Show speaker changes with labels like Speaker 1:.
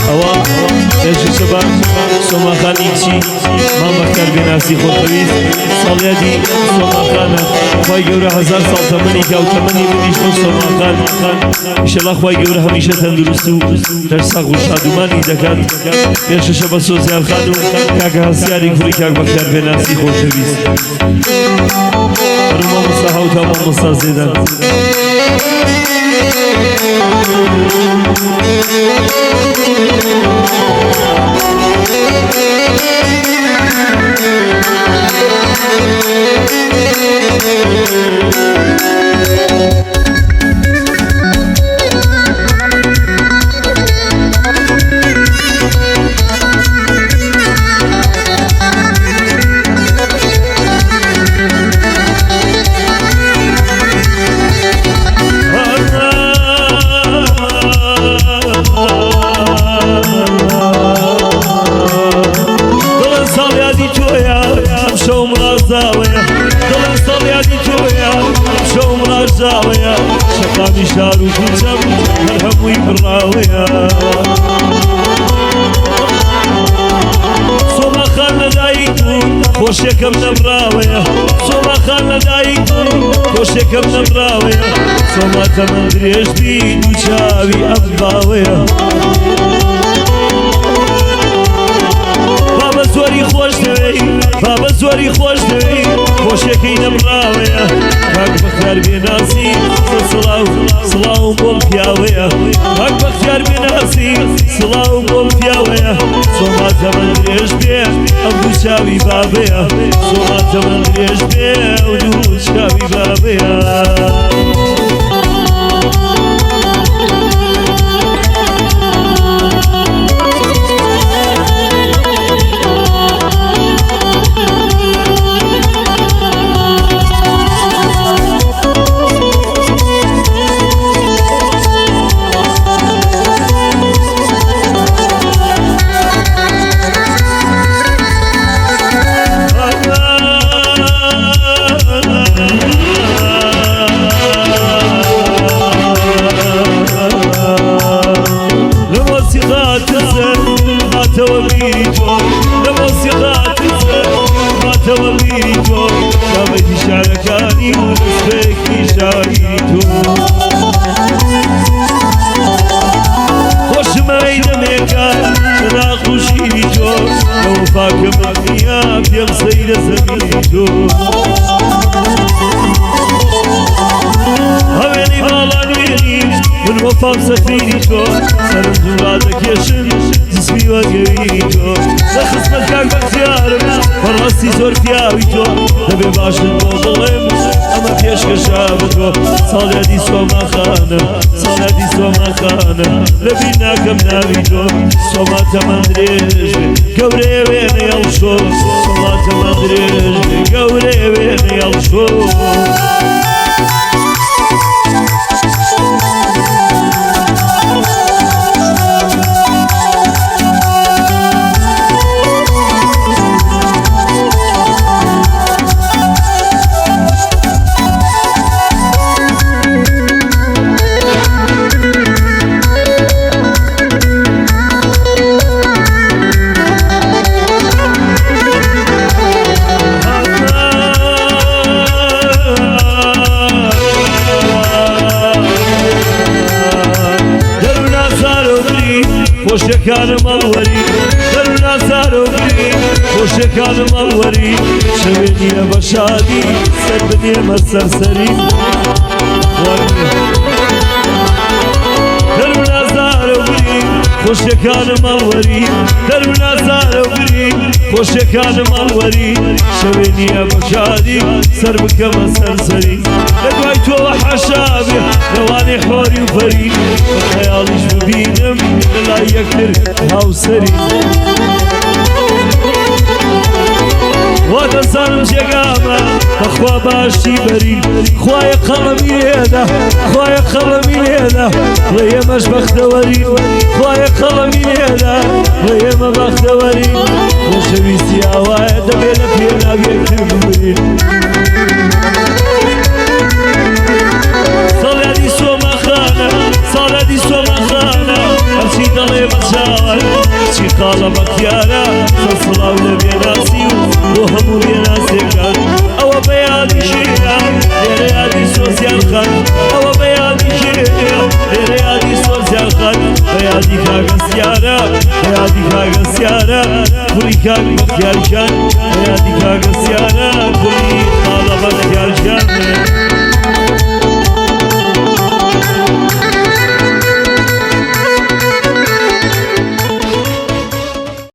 Speaker 1: ئەوە ئێژی سەبا سۆماخانێکی مامەختار بێناسی خۆشەویست ساڵیادی سۆماخانە خوای گەورە هەزار ساڵ تەمەنی کا و تەمەنی منیش بۆ سۆماخان ئینشەڵڵا خوای گەورە هەمیشە تەندروست و دەرساغ و شادومانی دەکات پێشە شەبە سۆزیان خان و کاکە هەستیاری کوڕی کاک بەختار بێناسی خۆشەویست هەروو مامۆستا هاوتا مامۆستا زێدان شقامي شارو كنتم هرهموي براوية صوما خان لدايكم خوشيكم نبراوية صوما خان لدايكم خوشيكم نبراوية صوما تمندريش بيد وشاوي أباوية بابا زوري خوش دوي بابا زوري خوش دوي خوشيكي نبراوية كاك بختار بێناسی سڵاو بۆم پیاوەیە کاک بەختیار بێناسی سڵاو بۆم پیاوەیە سۆما تەمەن درێژ بێ ئەم دوو چاوی بابەیە سۆما تەمەن درێژ بێ ئەو دوو چاوی بابەیە وفام سفيني تو سرم جوادك يشم جسمي وقوي تو لخصمت كاك بختيارم فرستي زور فياوي تو دبي باش الموضوعم اما فيش كشاب تو صالحتي سوما خانم صالحتي سوما خانم لبينا كم ناوي تو سوما تمندريش قوري وين يلشو سوما تمندريش قوري وين يلشو خوشكان مالوري درنا زاروبري خوشكان مالوري شويني بشادي سربني مسرسري درنا زاروبري خوشكان مالوري درنا زاروبري خوشكان مالوري شويني بشادي سربك مسرسري لقاي تو حشابي لواني حوري وفري خياليش ببينم لا يكتر هاوسري وادا صارم جقامة اخوا باشي بري خوايا قلمي ليدا خوايا قلمي ليدا ليا مش بختوري خوايا قلمي ليدا ليا ما بختوري وشبيسي هوايا دبينا فينا بيكتر بمري صالحتي سوما خانة صالحتي سوما خاڵە بەختیارە سەسڵاو لە بێناسی و بۆ هەموو بێناسێکان ئەوە بە یادی شێرە لێرە یادی سۆزیان خان ئەوە بە یادی شێرە لێرە یادی سۆزیان خان بە یادی کاگەسیارە بە یادی کاگەسیارە کوڕی کاک بەختیارشان بە یادی کاگەسیارە کوڕی خاڵە بەختیارشان